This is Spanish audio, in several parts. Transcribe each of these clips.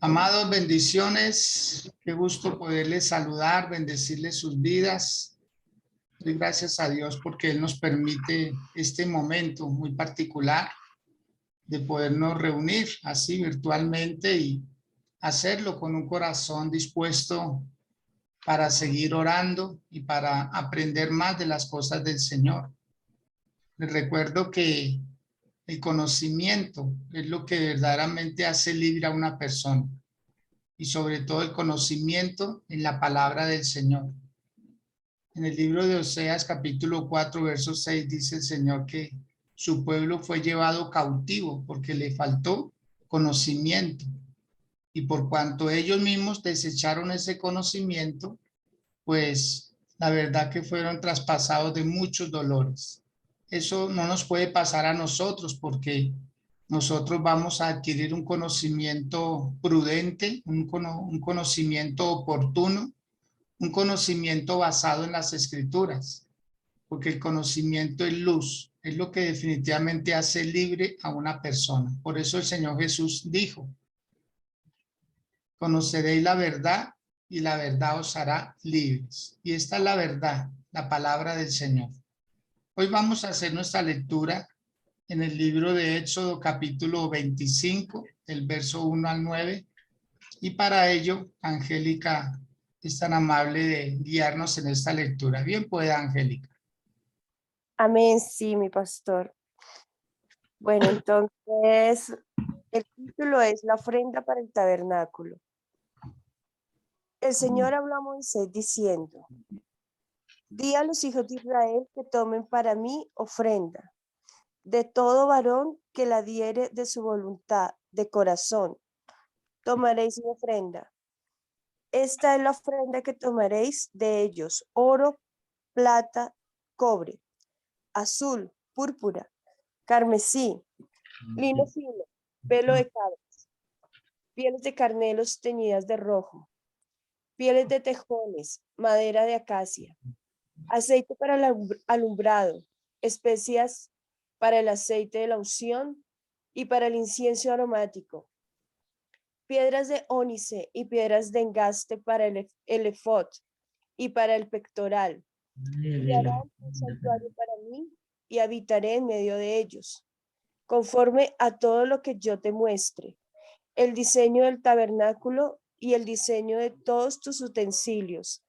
Amados, bendiciones. Qué gusto poderles saludar, bendecirles sus vidas. Doy gracias a Dios porque Él nos permite este momento muy particular de podernos reunir así virtualmente y hacerlo con un corazón dispuesto para seguir orando y para aprender más de las cosas del Señor. Les recuerdo que el conocimiento es lo que verdaderamente hace libre a una persona, y sobre todo el conocimiento en la palabra del Señor. En el libro de Oseas capítulo 4 verso 6 dice el Señor que su pueblo fue llevado cautivo porque le faltó conocimiento, y por cuanto ellos mismos desecharon ese conocimiento, pues la verdad que fueron traspasados de muchos dolores. Eso no nos puede pasar a nosotros porque nosotros vamos a adquirir un conocimiento prudente, un conocimiento oportuno, un conocimiento basado en las escrituras, porque el conocimiento es luz, es lo que definitivamente hace libre a una persona. Por eso el Señor Jesús dijo: conoceréis la verdad y la verdad os hará libres. Y esta es la verdad, la palabra del Señor. Hoy vamos a hacer nuestra lectura en el libro de Éxodo capítulo 25, el verso 1 al 9. Y para ello, Angélica es tan amable de guiarnos en esta lectura. Bien pueda, Angélica. Amén, sí, mi pastor. Bueno, entonces el título es La ofrenda para el tabernáculo. El Señor habló a Moisés diciendo: Di a los hijos de Israel que tomen para mí ofrenda, de todo varón que la diere de su voluntad, de corazón, tomaréis mi ofrenda. Esta es la ofrenda que tomaréis de ellos: oro, plata, cobre, azul, púrpura, carmesí, lino fino, pelo de cabra, pieles de carneros teñidas de rojo, pieles de tejones, madera de acacia, aceite para el alumbrado, especias para el aceite de la unción y para el incienso aromático, piedras de ónice y piedras de engaste para el efod y para el pectoral. Y harán un santuario para mí y habitaré en medio de ellos, conforme a todo lo que yo te muestre, el diseño del tabernáculo y el diseño de todos tus utensilios.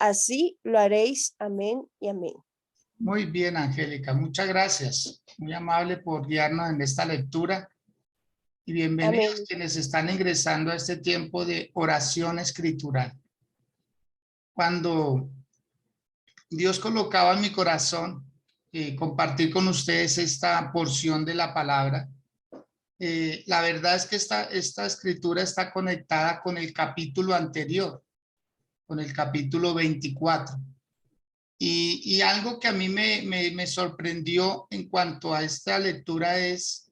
Así lo haréis. Amén y amén. Muy bien, Angélica, muchas gracias. Muy amable por guiarnos en esta lectura. Y bienvenidos Amén. quienes están ingresando a este tiempo de oración escritural. Cuando Dios colocaba en mi corazón compartir con ustedes esta porción de la palabra, la verdad es que esta escritura está conectada con el capítulo anterior, con el capítulo 24. Y algo que a mí me sorprendió en cuanto a esta lectura es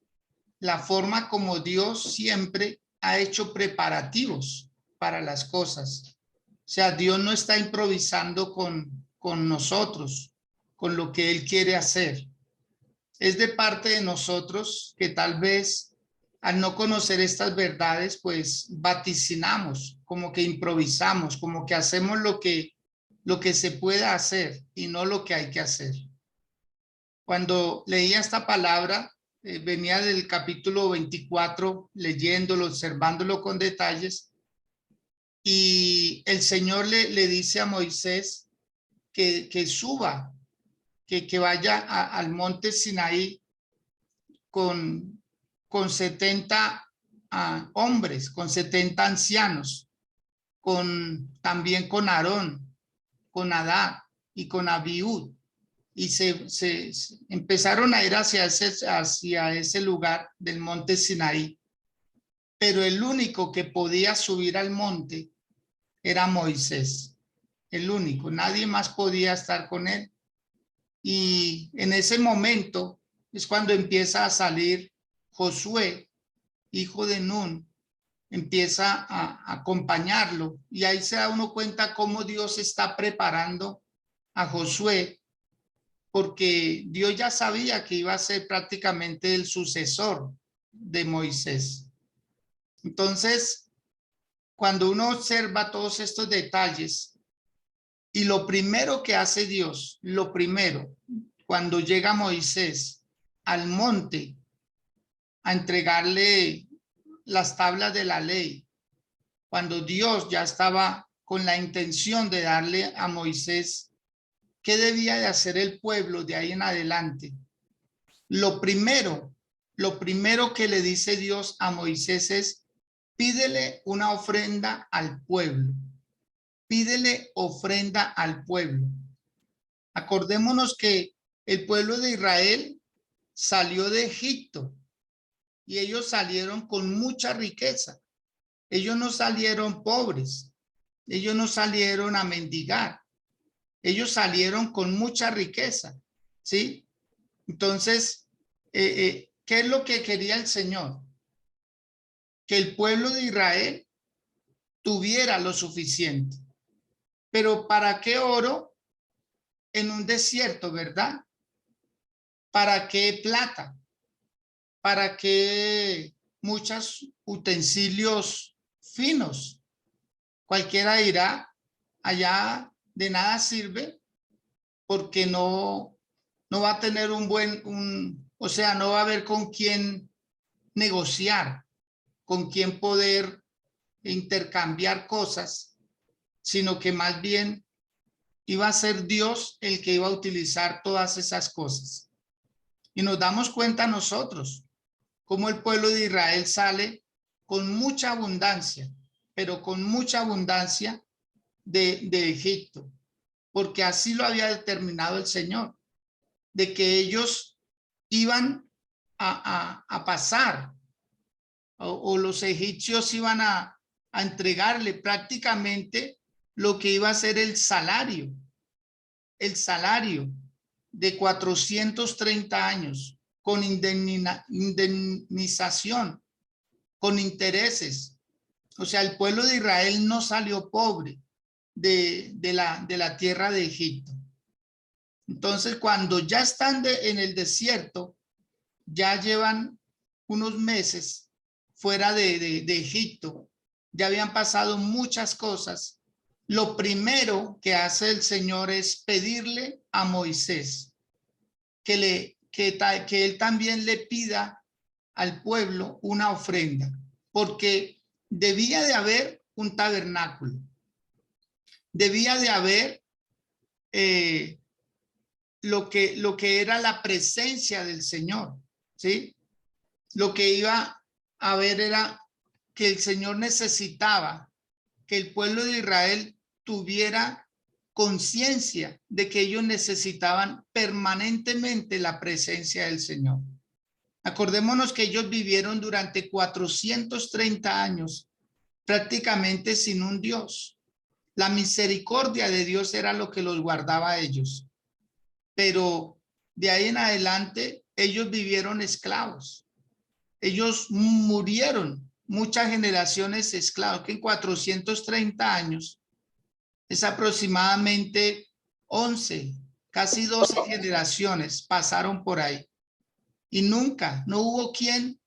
la forma como Dios siempre ha hecho preparativos para las cosas. O sea, Dios no está improvisando con nosotros, con lo que Él quiere hacer. Es de parte de nosotros que tal vez al no conocer estas verdades, pues vaticinamos, como que improvisamos, como que hacemos lo que se pueda hacer y no lo que hay que hacer. Cuando leía esta palabra, venía del capítulo 24, leyéndolo, observándolo con detalles, y el Señor le dice a Moisés que suba, que vaya al monte Sinaí con 70 hombres, con 70 ancianos, también con Aarón, con Nadab y con Abiud. Y se empezaron a ir hacia ese lugar del monte Sinaí. Pero el único que podía subir al monte era Moisés. El único, nadie más podía estar con él. Y en ese momento es cuando empieza a salir Josué, hijo de Nun, empieza a acompañarlo. Y ahí se da uno cuenta cómo Dios está preparando a Josué, porque Dios ya sabía que iba a ser prácticamente el sucesor de Moisés. Entonces, cuando uno observa todos estos detalles y lo primero que hace Dios, lo primero, cuando llega Moisés al monte a entregarle las tablas de la ley, cuando Dios ya estaba con la intención de darle a Moisés qué debía de hacer el pueblo de ahí en adelante, lo primero que le dice Dios a Moisés es: pídele una ofrenda al pueblo. Pídele ofrenda al pueblo. Acordémonos que el pueblo de Israel salió de Egipto y ellos salieron con mucha riqueza. Ellos no salieron pobres. Ellos no salieron a mendigar. Ellos salieron con mucha riqueza, ¿sí? Entonces, ¿qué es lo que quería el Señor? Que el pueblo de Israel tuviera lo suficiente. Pero ¿para qué oro en un desierto, verdad? ¿Para qué plata? ¿Para qué muchos utensilios finos? Cualquiera dirá, allá de nada sirve porque no va a tener o sea, no va a haber con quién negociar, con quién poder intercambiar cosas, sino que más bien iba a ser Dios el que iba a utilizar todas esas cosas. Y nos damos cuenta nosotros cómo el pueblo de Israel sale con mucha abundancia, pero con mucha abundancia de Egipto, porque así lo había determinado el Señor, de que ellos iban a pasar, o los egipcios iban a entregarle prácticamente lo que iba a ser el salario de 430 años, con indemnización, con intereses. O sea, el pueblo de Israel no salió pobre de la tierra de Egipto. Entonces, cuando ya están en el desierto, ya llevan unos meses fuera de Egipto, ya habían pasado muchas cosas. Lo primero que hace el Señor es pedirle a Moisés que él también le pida al pueblo una ofrenda, porque debía de haber un tabernáculo, debía de haber lo que era la presencia del Señor, ¿sí? Lo que iba a haber era que el Señor necesitaba que el pueblo de Israel tuviera conciencia de que ellos necesitaban permanentemente la presencia del Señor. Acordémonos que ellos vivieron durante 430 años prácticamente sin un Dios. La misericordia de Dios era lo que los guardaba a ellos. Pero de ahí en adelante ellos vivieron esclavos. Ellos murieron muchas generaciones esclavos, que en 430 años es aproximadamente 11, casi 12 generaciones pasaron por ahí. Y nunca, no hubo quien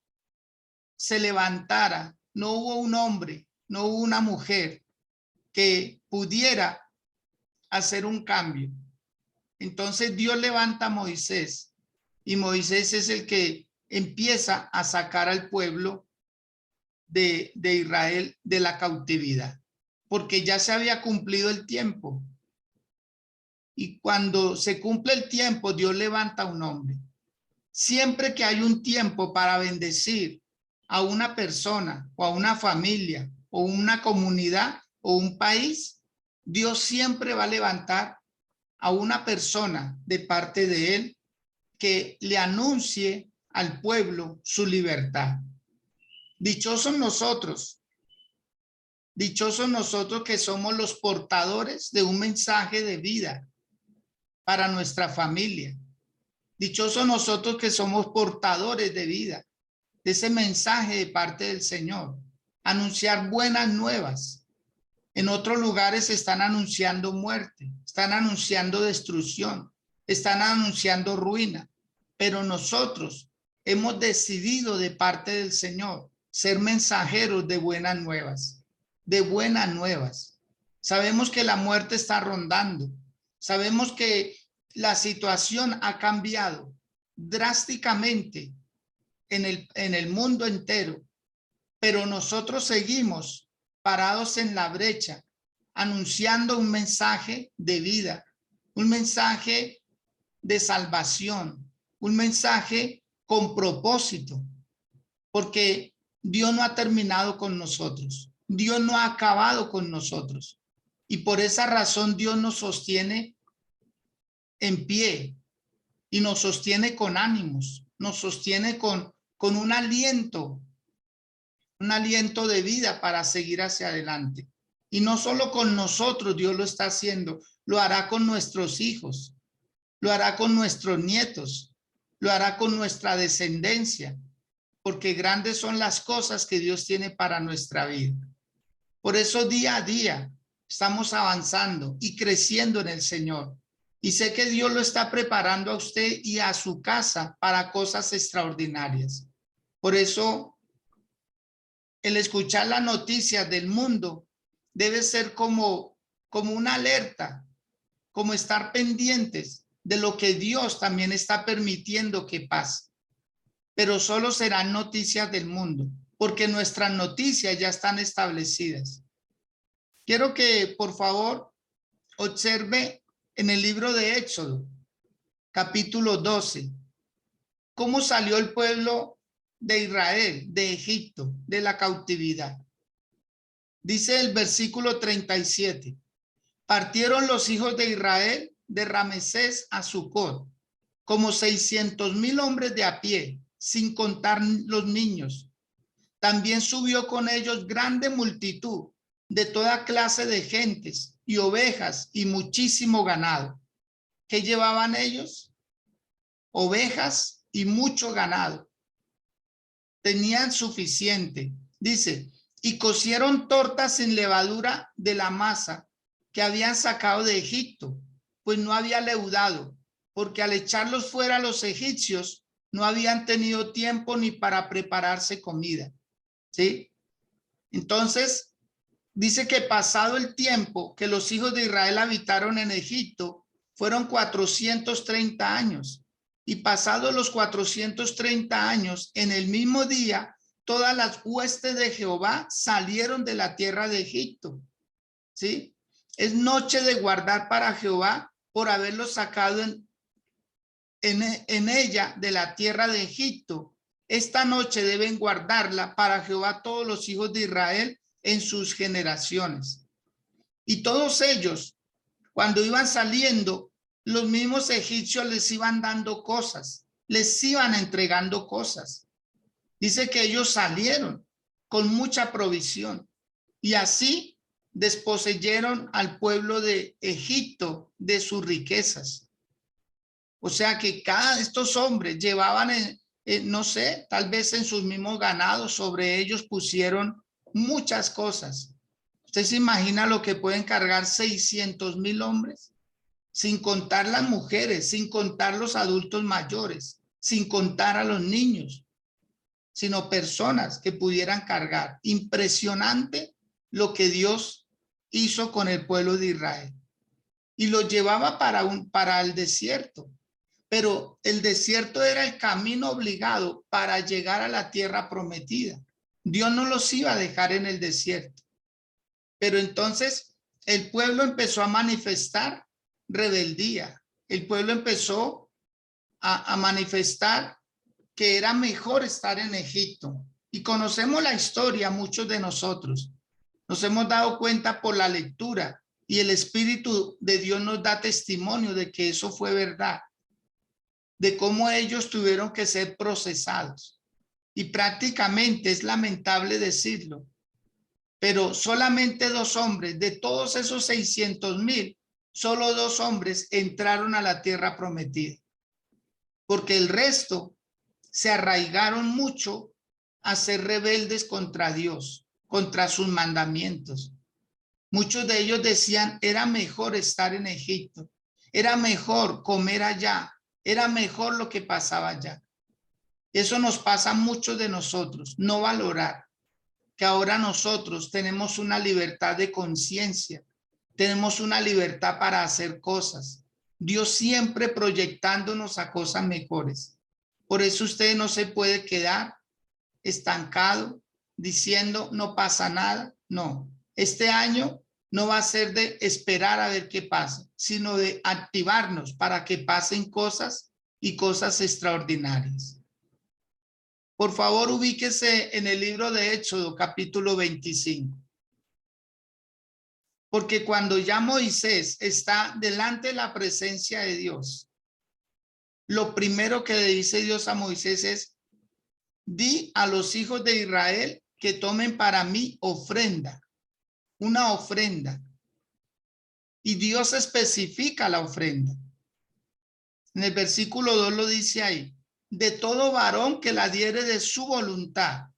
se levantara, no hubo un hombre, no hubo una mujer que pudiera hacer un cambio. Entonces Dios levanta a Moisés y Moisés es el que empieza a sacar al pueblo de Israel de la cautividad, porque ya se había cumplido el tiempo. Y cuando se cumple el tiempo, Dios levanta a un hombre. Siempre que hay un tiempo para bendecir a una persona o a una familia o una comunidad o un país, Dios siempre va a levantar a una persona de parte de él que le anuncie al pueblo su libertad. Dichosos nosotros que somos los portadores de un mensaje de vida para nuestra familia. Dichosos nosotros que somos portadores de vida, de ese mensaje de parte del Señor. Anunciar buenas nuevas. En otros lugares están anunciando muerte, están anunciando destrucción, están anunciando ruina. Pero nosotros hemos decidido de parte del Señor ser mensajeros de buenas nuevas. de buenas nuevas. Sabemos que la muerte está rondando. Sabemos que la situación ha cambiado drásticamente en el mundo entero, pero nosotros seguimos parados en la brecha, anunciando un mensaje de vida, un mensaje de salvación, un mensaje con propósito, porque Dios no ha terminado con nosotros, Dios no ha acabado con nosotros, y por esa razón Dios nos sostiene en pie y nos sostiene con ánimos, nos sostiene con un aliento de vida para seguir hacia adelante. Y no solo con nosotros Dios lo está haciendo, lo hará con nuestros hijos, lo hará con nuestros nietos, lo hará con nuestra descendencia, porque grandes son las cosas que Dios tiene para nuestra vida. Por eso día a día estamos avanzando y creciendo en el Señor. Y sé que Dios lo está preparando a usted y a su casa para cosas extraordinarias. Por eso el escuchar las noticias del mundo debe ser como una alerta, como estar pendientes de lo que Dios también está permitiendo que pase. Pero solo serán noticias del mundo, porque nuestras noticias ya están establecidas. Quiero que, por favor, observe en el libro de Éxodo, capítulo 12, cómo salió el pueblo de Israel, de Egipto, de la cautividad. Dice el versículo 37, partieron los hijos de Israel de Ramesés a Sucot, como 600,000 hombres de a pie, sin contar los niños. También subió con ellos grande multitud de toda clase de gentes y ovejas y muchísimo ganado. ¿Qué llevaban ellos? Ovejas y mucho ganado. Tenían suficiente. Dice, y cocieron tortas sin levadura de la masa que habían sacado de Egipto, pues no había leudado, porque al echarlos fuera los egipcios no habían tenido tiempo ni para prepararse comida. ¿Sí? Entonces, dice que pasado el tiempo que los hijos de Israel habitaron en Egipto, fueron 430 años. Y pasados los 430 años, en el mismo día, todas las huestes de Jehová salieron de la tierra de Egipto. ¿Sí? Es noche de guardar para Jehová por haberlos sacado en ella de la tierra de Egipto. Esta noche deben guardarla para Jehová todos los hijos de Israel en sus generaciones. Y todos ellos, cuando iban saliendo, los mismos egipcios les iban dando cosas, les iban entregando cosas. Dice que ellos salieron con mucha provisión y así desposeyeron al pueblo de Egipto de sus riquezas. O sea que cada de estos hombres llevaban, no sé, tal vez en sus mismos ganados, sobre ellos pusieron muchas cosas. ¿Usted se imagina lo que pueden cargar 600,000 hombres? Sin contar las mujeres, sin contar los adultos mayores, sin contar a los niños, sino personas que pudieran cargar. Impresionante lo que Dios hizo con el pueblo de Israel. Y lo llevaba para el desierto. Pero el desierto era el camino obligado para llegar a la tierra prometida. Dios no los iba a dejar en el desierto. Pero entonces el pueblo empezó a manifestar rebeldía. El pueblo empezó a manifestar que era mejor estar en Egipto. Y conocemos la historia, muchos de nosotros. Nos hemos dado cuenta por la lectura y el Espíritu de Dios nos da testimonio de que eso fue verdad, de cómo ellos tuvieron que ser procesados. Y prácticamente es lamentable decirlo, pero solamente 2 hombres de todos esos 600,000, solo 2 hombres entraron a la tierra prometida, porque el resto se arraigaron mucho a ser rebeldes contra Dios, contra sus mandamientos. Muchos de ellos decían, era mejor estar en Egipto, era mejor comer allá, era mejor lo que pasaba allá. Eso nos pasa a muchos de nosotros, no valorar que ahora nosotros tenemos una libertad de conciencia, tenemos una libertad para hacer cosas. Dios siempre proyectándonos a cosas mejores. Por eso usted no se puede quedar estancado diciendo no pasa nada. No, este año no va a ser de esperar a ver qué pasa, sino de activarnos para que pasen cosas y cosas extraordinarias. Por favor, ubíquese en el libro de Éxodo, capítulo 25. Porque cuando ya Moisés está delante de la presencia de Dios, lo primero que le dice Dios a Moisés es: di a los hijos de Israel que tomen para mí ofrenda, una ofrenda. Y Dios especifica la ofrenda. En el versículo 2 lo dice ahí: de todo varón que la diere de su voluntad,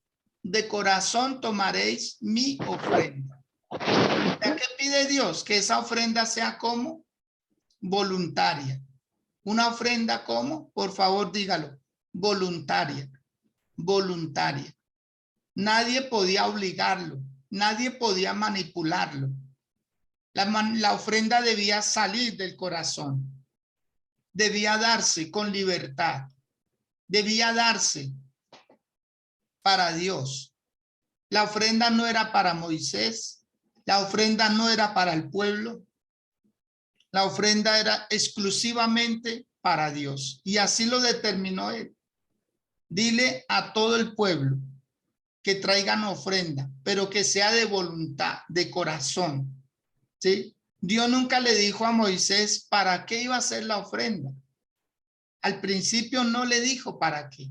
de corazón tomaréis mi ofrenda. ¿Ya qué pide Dios? Que esa ofrenda sea como voluntaria. Una ofrenda como, por favor dígalo, voluntaria, voluntaria. Nadie podía obligarlo, nadie podía manipularlo. La ofrenda debía salir del corazón, debía darse con libertad, debía darse para Dios. La ofrenda no era para Moisés, la ofrenda no era para el pueblo, la ofrenda era exclusivamente para Dios. Y así lo determinó él. Dile a todo el pueblo que traigan ofrenda, pero que sea de voluntad, de corazón. ¿Sí? Dios nunca le dijo a Moisés para qué iba a hacer la ofrenda. Al principio no le dijo para qué.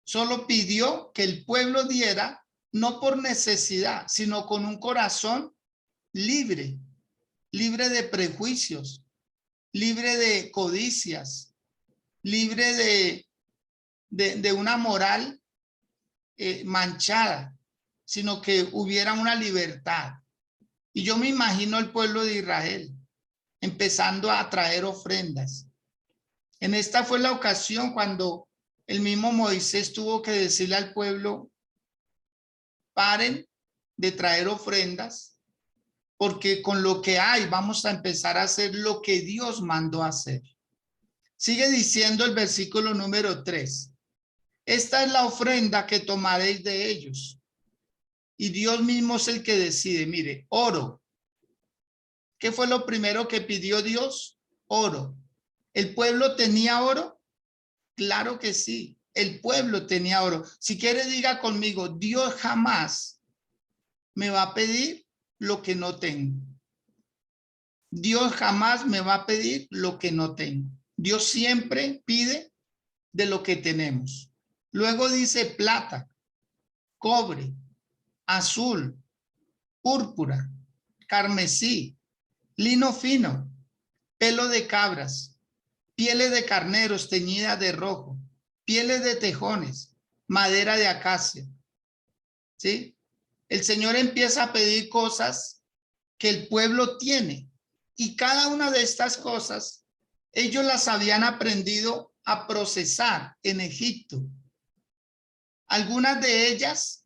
Solo pidió que el pueblo diera, no por necesidad, sino con un corazón libre, libre de prejuicios, libre de codicias, libre de una moral manchada, sino que hubiera una libertad. Y yo me imagino el pueblo de Israel empezando a traer ofrendas. En esta fue la ocasión cuando el mismo Moisés tuvo que decirle al pueblo: paren de traer ofrendas, porque con lo que hay vamos a empezar a hacer lo que Dios mandó hacer. Sigue diciendo el versículo número 3. Esta es la ofrenda que tomaréis de ellos. Y Dios mismo es el que decide. Mire, oro. ¿Qué fue lo primero que pidió Dios? Oro. ¿El pueblo tenía oro? Claro que sí. El pueblo tenía oro. Si quiere, diga conmigo: Dios jamás me va a pedir lo que no tengo. Dios jamás me va a pedir lo que no tengo. Dios siempre pide de lo que tenemos. Luego dice plata, cobre, azul, púrpura, carmesí, lino fino, pelo de cabras, pieles de carneros teñidas de rojo, pieles de tejones, madera de acacia. ¿Sí? El Señor empieza a pedir cosas que el pueblo tiene, y cada una de estas cosas ellos las habían aprendido a procesar en Egipto. Algunas de ellas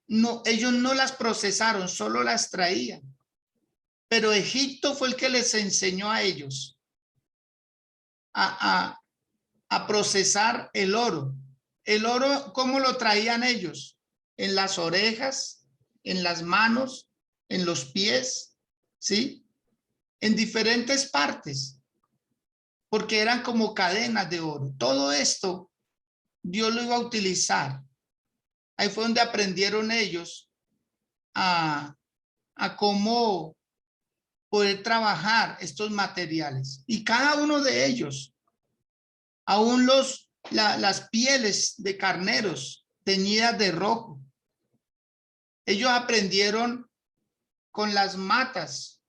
no, ellos no las procesaron, solo las traían. Pero Egipto fue el que les enseñó a ellos a procesar el oro. El oro, ¿cómo lo traían ellos? En las orejas, en las manos, en los pies, ¿sí? En diferentes partes, porque eran como cadenas de oro. Todo esto Dios lo iba a utilizar. Ahí fue donde aprendieron ellos a cómo poder trabajar estos materiales. Y cada uno de ellos, aún las pieles de carneros teñidas de rojo, ellos aprendieron con las matas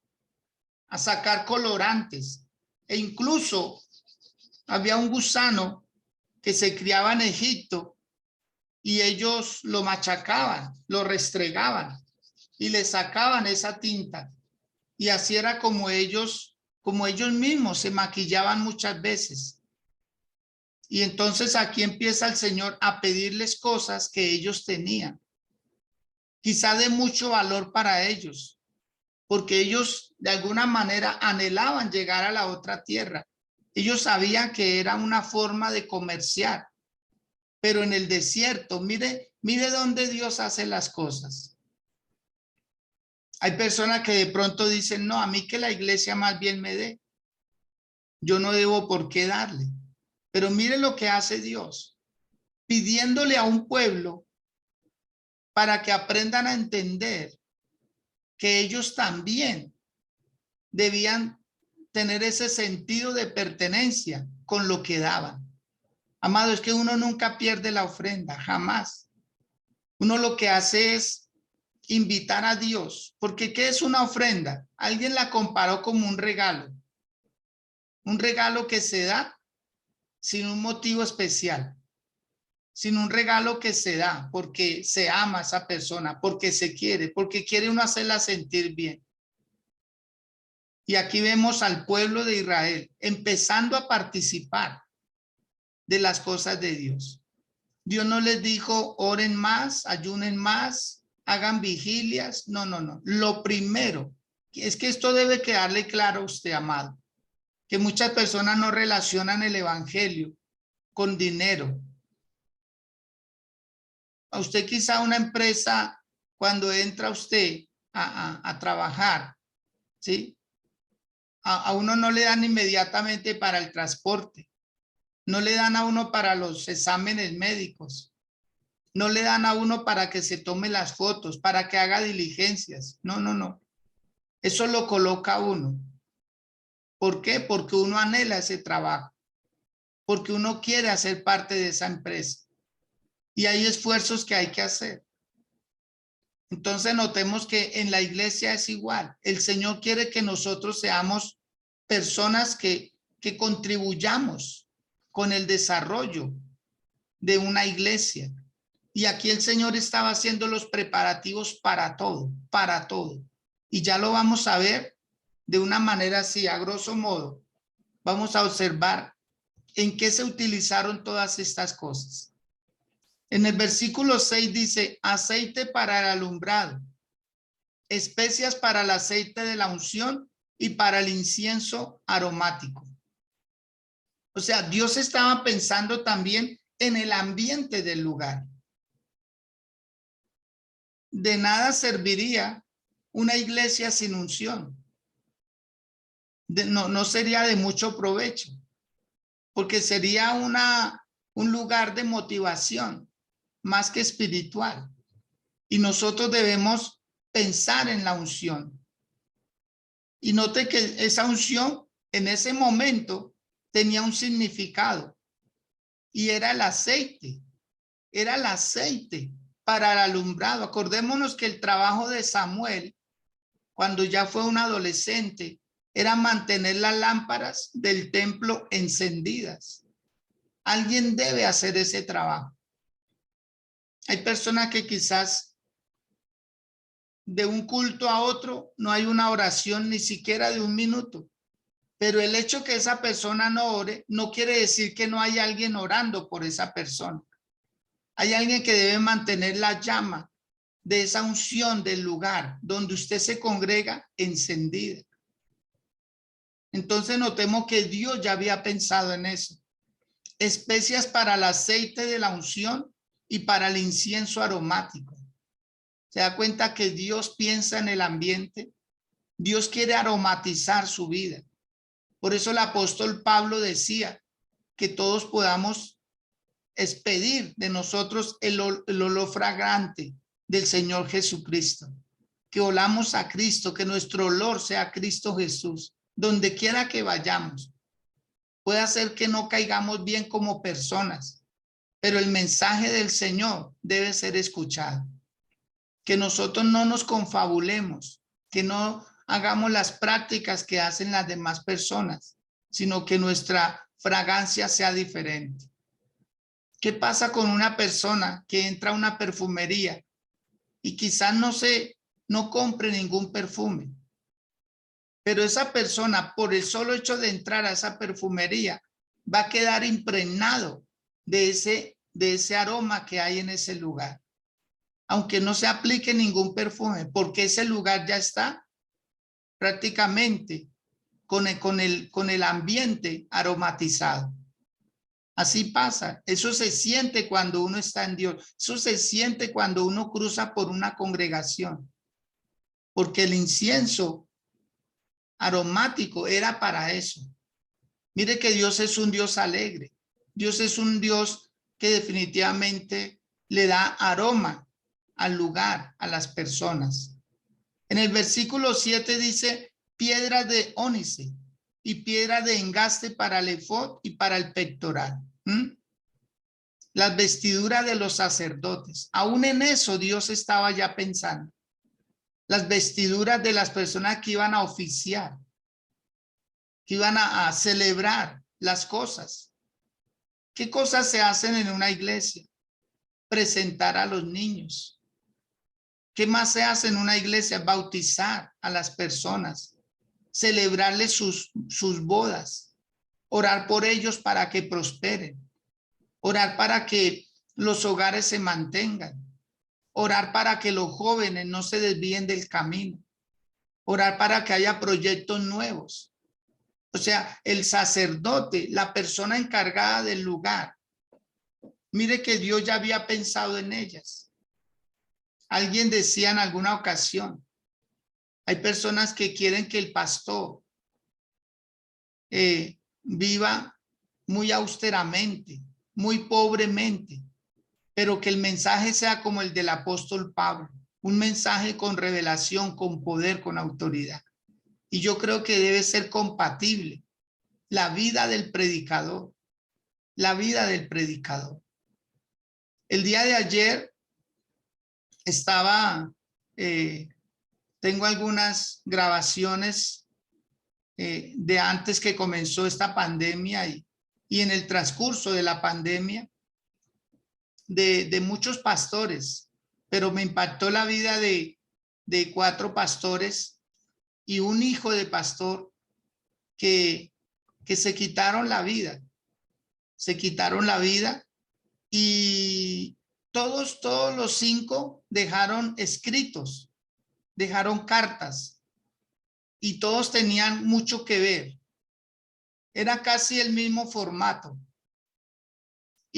a sacar colorantes. E incluso había un gusano que se criaba en Egipto y ellos lo machacaban, lo restregaban y le sacaban esa tinta. Y así era como ellos mismos se maquillaban muchas veces. Y entonces aquí empieza el Señor a pedirles cosas que ellos tenían, quizá de mucho valor para ellos, porque ellos de alguna manera anhelaban llegar a la otra tierra. Ellos sabían que era una forma de comerciar, pero en el desierto, mire dónde Dios hace las cosas. Hay personas que de pronto dicen, no, a mí que la iglesia más bien me dé. Yo no debo por qué darle. Pero mire lo que hace Dios, pidiéndole a un pueblo para que aprendan a entender que ellos también debían tener ese sentido de pertenencia con lo que daban. Amado, es que uno nunca pierde la ofrenda, jamás. Uno lo que hace es invitar a Dios, porque ¿qué es una ofrenda? Alguien la comparó como un regalo que se da sin un motivo especial, sin un regalo que se da porque se ama a esa persona, porque se quiere, porque quiere uno hacerla sentir bien. Y aquí vemos al pueblo de Israel empezando a participar de las cosas de Dios. Dios no les dijo, oren más, ayunen más, hagan vigilias. No, no, no. Lo primero es que esto debe quedarle claro a usted, amado, que muchas personas no relacionan el evangelio con dinero. A usted quizá una empresa, cuando entra usted a trabajar, ¿sí? A uno no le dan inmediatamente para el transporte, no le dan a uno para los exámenes médicos, no le dan a uno para que se tome las fotos, para que haga diligencias. No, no, no. Eso lo coloca a uno. ¿Por qué? Porque uno anhela ese trabajo, porque uno quiere hacer parte de esa empresa. Y hay esfuerzos que hay que hacer. Entonces notemos que en la iglesia es igual. El Señor quiere que nosotros seamos personas que contribuyamos con el desarrollo de una iglesia. Y aquí el Señor estaba haciendo los preparativos para todo, para todo. Y ya lo vamos a ver de una manera así, a grosso modo. Vamos a observar en qué se utilizaron todas estas cosas. En el versículo 6 dice, aceite para el alumbrado, especias para el aceite de la unción y para el incienso aromático. O sea, Dios estaba pensando también en el ambiente del lugar. De nada serviría una iglesia sin unción. No sería de mucho provecho, porque sería un lugar de motivación más que espiritual. Y nosotros debemos pensar en la unción. Y note que esa unción en ese momento tenía un significado y era el aceite para el alumbrado. Acordémonos que el trabajo de Samuel, cuando ya fue un adolescente, era mantener las lámparas del templo encendidas. Alguien debe hacer ese trabajo. Hay personas que quizás de un culto a otro no hay una oración ni siquiera de 1 minuto. Pero el hecho que esa persona no ore no quiere decir que no hay alguien orando por esa persona. Hay alguien que debe mantener la llama de esa unción del lugar donde usted se congrega encendida. Entonces notemos que Dios ya había pensado en eso. Especias para el aceite de la unción y para el incienso aromático. ¿Se da cuenta que Dios piensa en el ambiente? Dios quiere aromatizar su vida. Por eso el apóstol Pablo decía que todos podamos expedir de nosotros el olor fragante del Señor Jesucristo. Que olamos a Cristo, que nuestro olor sea Cristo Jesús. Donde quiera que vayamos. Puede hacer que no caigamos bien como personas, pero el mensaje del Señor debe ser escuchado. Que nosotros no nos confabulemos, que no hagamos las prácticas que hacen las demás personas, sino que nuestra fragancia sea diferente. ¿Qué pasa con una persona que entra a una perfumería y quizás no compre ningún perfume? Pero esa persona, por el solo hecho de entrar a esa perfumería, va a quedar impregnado de ese aroma que hay en ese lugar. aunque no se aplique ningún perfume, porque ese lugar ya está prácticamente con el ambiente aromatizado. Así pasa. Eso se siente cuando uno está en Dios. Eso se siente cuando uno cruza por una congregación. Porque el incienso aromático era para eso. Mire que Dios es un Dios alegre. Dios es un Dios que definitivamente le da aroma al lugar, a las personas. En el versículo 7 dice, piedras de ónice y piedra de engaste para el efod y para el pectoral. Las vestiduras de los sacerdotes. Aún en eso Dios estaba ya pensando. Las vestiduras de las personas que iban a oficiar, que iban a celebrar las cosas. ¿Qué cosas se hacen en una iglesia? Presentar a los niños. ¿Qué más se hace en una iglesia? Bautizar a las personas, celebrarles sus bodas, orar por ellos para que prosperen, orar para que los hogares se mantengan, orar para que los jóvenes no se desvíen del camino, orar para que haya proyectos nuevos. O sea, el sacerdote, la persona encargada del lugar, mire que Dios ya había pensado en ellas. Alguien decía en alguna ocasión, hay personas que quieren que el pastor viva muy austeramente, muy pobremente, pero que el mensaje sea como el del apóstol Pablo, un mensaje con revelación, con poder, con autoridad. Y yo creo que debe ser compatible la vida del predicador, la vida del predicador. El día de ayer estaba, tengo algunas grabaciones de antes que comenzó esta pandemia y en el transcurso de la pandemia de muchos pastores, pero me impactó la vida de 4 pastores y un hijo de pastor que se quitaron la vida, y todos los 5 dejaron escritos, dejaron cartas y todos tenían mucho que ver. Era casi el mismo formato.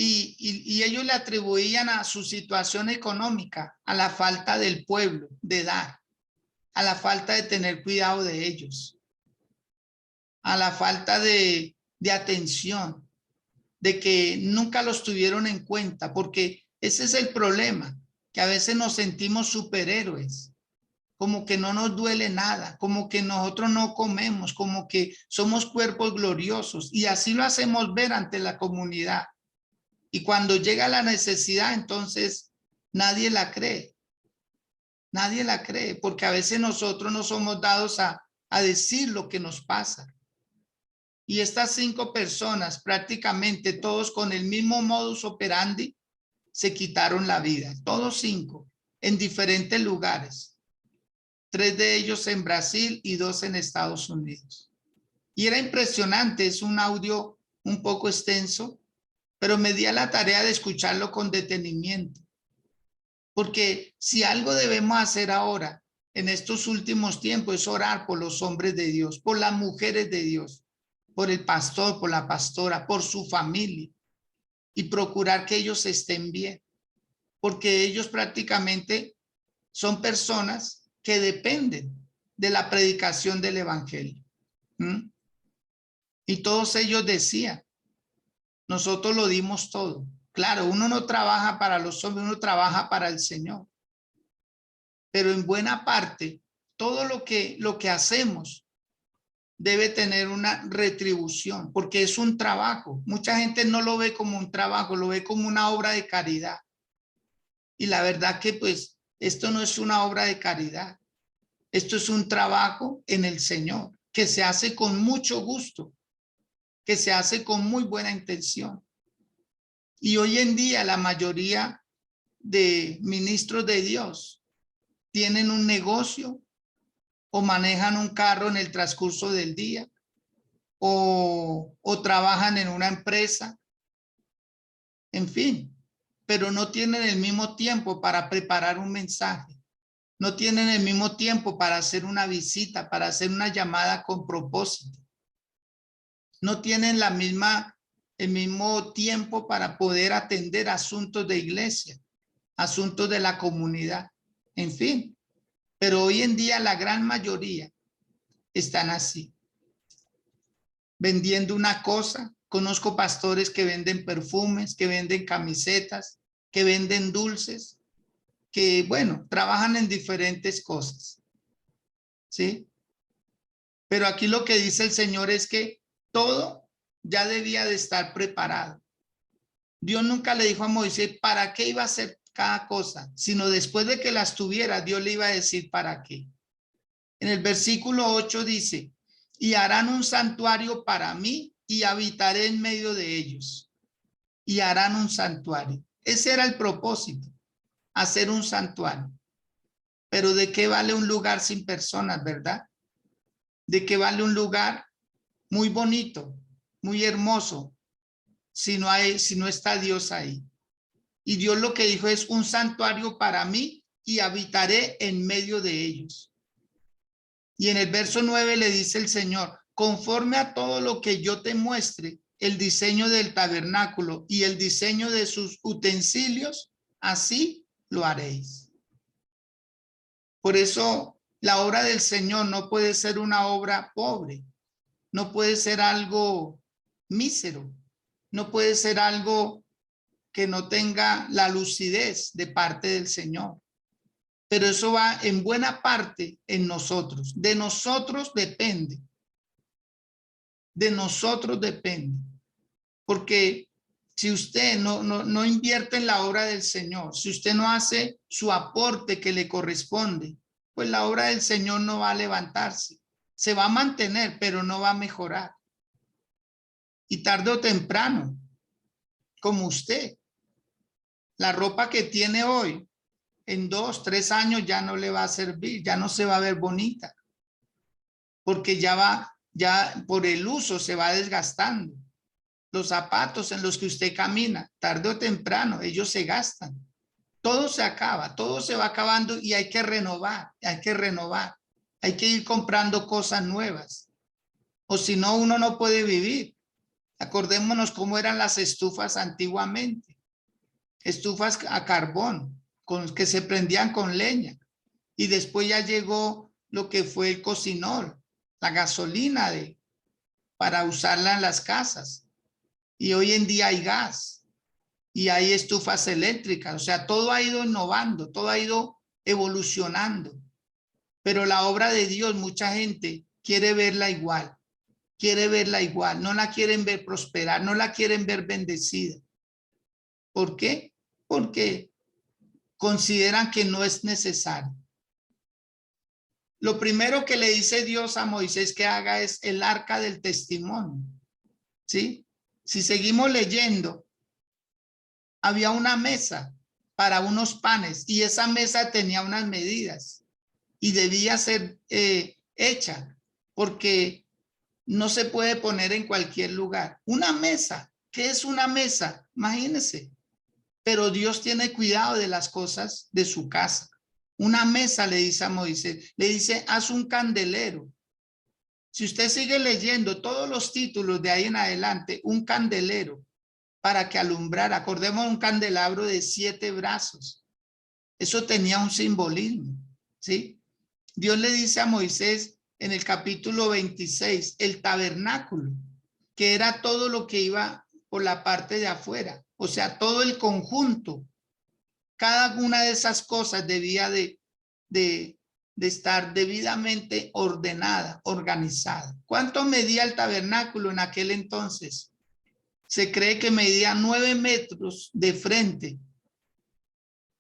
Y ellos le atribuían a su situación económica, a la falta del pueblo de dar, a la falta de tener cuidado de ellos, a la falta de atención, de que nunca los tuvieron en cuenta, porque ese es el problema, que a veces nos sentimos superhéroes, como que no nos duele nada, como que nosotros no comemos, como que somos cuerpos gloriosos, y así lo hacemos ver ante la comunidad. Y cuando llega la necesidad, entonces nadie la cree. Nadie la cree, porque a veces nosotros no somos dados a decir lo que nos pasa. Y estas 5 personas, prácticamente todos con el mismo modus operandi, se quitaron la vida. Todos 5, en diferentes lugares. 3 de ellos en Brasil y 2 en Estados Unidos. Y era impresionante, es un audio un poco extenso, pero me di a la tarea de escucharlo con detenimiento. Porque si algo debemos hacer ahora, en estos últimos tiempos, es orar por los hombres de Dios, por las mujeres de Dios, por el pastor, por la pastora, por su familia, y procurar que ellos estén bien, porque ellos prácticamente son personas que dependen de la predicación del evangelio. Y todos ellos decían, nosotros lo dimos todo. Claro, uno no trabaja para los hombres, uno trabaja para el Señor. Pero en buena parte, todo lo que hacemos debe tener una retribución, porque es un trabajo. Mucha gente no lo ve como un trabajo, lo ve como una obra de caridad. Y la verdad que pues esto no es una obra de caridad. Esto es un trabajo en el Señor, que se hace con mucho gusto, que se hace con muy buena intención. Y hoy en día la mayoría de ministros de Dios tienen un negocio o manejan un carro en el transcurso del día o trabajan en una empresa. En fin, pero no tienen el mismo tiempo para preparar un mensaje. No tienen el mismo tiempo para hacer una visita, para hacer una llamada con propósito. No tienen el mismo tiempo para poder atender asuntos de iglesia, asuntos de la comunidad, en fin. Pero hoy en día la gran mayoría están así, vendiendo una cosa. Conozco pastores que venden perfumes, que venden camisetas, que venden dulces, que, bueno, trabajan en diferentes cosas, ¿sí? Pero aquí lo que dice el Señor es que todo ya debía de estar preparado. Dios nunca le dijo a Moisés para qué iba a hacer cada cosa, sino después de que las tuviera, Dios le iba a decir para qué. En el versículo 8 dice, y harán un santuario para mí y habitaré en medio de ellos. Y harán un santuario. Ese era el propósito, hacer un santuario. Pero ¿de qué vale un lugar sin personas, verdad? ¿De qué vale un lugar muy bonito, muy hermoso, si no está Dios ahí? Y Dios lo que dijo es un santuario para mí y habitaré en medio de ellos. Y en el verso 9 le dice el Señor, conforme a todo lo que yo te muestre, el diseño del tabernáculo y el diseño de sus utensilios, así lo haréis. Por eso la obra del Señor no puede ser una obra pobre, no puede ser algo mísero, no puede ser algo que no tenga la lucidez de parte del Señor. Pero eso va en buena parte en nosotros. De nosotros depende. De nosotros depende. Porque si usted no invierte en la obra del Señor, si usted no hace su aporte que le corresponde, pues la obra del Señor no va a levantarse. Se va a mantener, pero no va a mejorar. Y tarde o temprano, como usted, la ropa que tiene hoy, en 2, 3 años ya no le va a servir, ya no se va a ver bonita, porque ya por el uso se va desgastando. Los zapatos en los que usted camina, tarde o temprano, ellos se gastan. Todo se acaba, todo se va acabando y hay que renovar, hay que renovar. Hay que ir comprando cosas nuevas. O si no, uno no puede vivir. Acordémonos cómo eran las estufas antiguamente. Estufas a carbón, que se prendían con leña. Y después ya llegó lo que fue el cocinol, la gasolina para usarla en las casas. Y hoy en día hay gas y hay estufas eléctricas. O sea, todo ha ido innovando, todo ha ido evolucionando. Pero la obra de Dios, mucha gente quiere verla igual, no la quieren ver prosperar, no la quieren ver bendecida. ¿Por qué? Porque consideran que no es necesario. Lo primero que le dice Dios a Moisés que haga es el arca del testimonio, ¿sí? Si seguimos leyendo, había una mesa para unos panes y esa mesa tenía unas medidas y debía ser hecha porque no se puede poner en cualquier lugar. Una mesa, ¿qué es una mesa? Imagínense. Pero Dios tiene cuidado de las cosas de su casa. Una mesa, le dice a Moisés, le dice, haz un candelero. Si usted sigue leyendo todos los títulos de ahí en adelante, un candelero para que alumbrara. Acordemos un candelabro de 7 brazos. Eso tenía un simbolismo, ¿sí? Dios le dice a Moisés en el capítulo 26, el tabernáculo, que era todo lo que iba por la parte de afuera, o sea, todo el conjunto. Cada una de esas cosas debía de estar debidamente ordenada, organizada. ¿Cuánto medía el tabernáculo en aquel entonces? Se cree que medía 9 metros de frente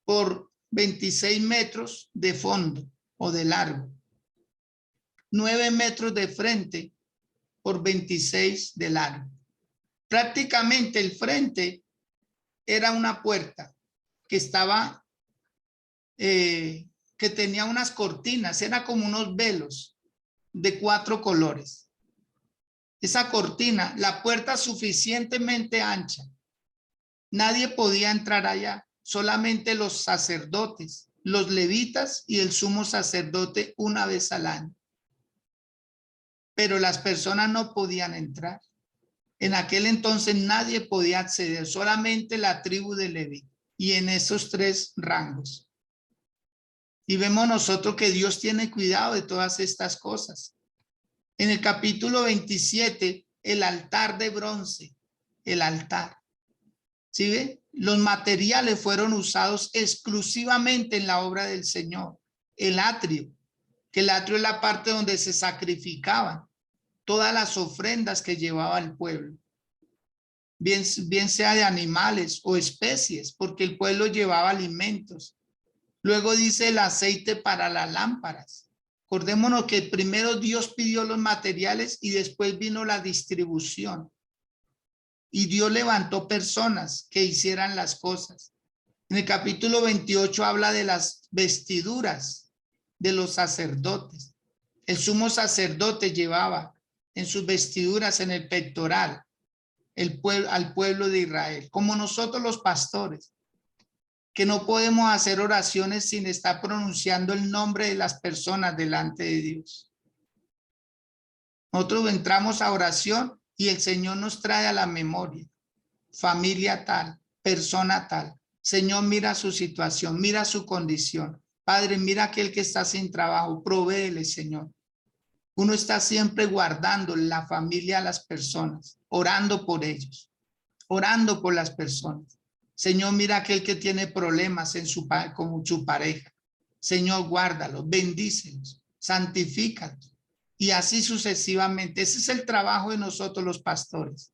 por 26 metros de fondo o de largo. 9 metros de frente por 26 de largo. Prácticamente el frente era una puerta que estaba, que tenía unas cortinas, era como unos velos de 4 colores. Esa cortina, la puerta suficientemente ancha Nadie podía entrar allá, solamente los sacerdotes, los levitas y el sumo sacerdote una vez al año. Pero las personas no podían entrar. En aquel entonces nadie podía acceder, solamente la tribu de Leví y en esos 3 rangos. Y vemos nosotros que Dios tiene cuidado de todas estas cosas. En el capítulo 27, el altar de bronce, el altar. ¿Sí ve? Los materiales fueron usados exclusivamente en la obra del Señor. El atrio, que el atrio es la parte donde se sacrificaban todas las ofrendas que llevaba el pueblo. Bien sea de animales o especies, porque el pueblo llevaba alimentos. Luego dice el aceite para las lámparas. Acordémonos que primero Dios pidió los materiales y después vino la distribución. Y Dios levantó personas que hicieran las cosas. En el capítulo 28 habla de las vestiduras de los sacerdotes. El sumo sacerdote llevaba en sus vestiduras en el pectoral al pueblo de Israel, como nosotros los pastores, que no podemos hacer oraciones sin estar pronunciando el nombre de las personas delante de Dios. Nosotros entramos a oración y el Señor nos trae a la memoria, familia tal, persona tal. Señor, mira su situación, mira su condición. Padre, mira aquel que está sin trabajo, provéele, Señor. Uno está siempre guardando la familia a las personas, orando por ellos, orando por las personas. Señor, mira aquel que tiene problemas con su pareja. Señor, guárdalos, bendícelos, santifícalos. Y así sucesivamente. Ese es el trabajo de nosotros los pastores.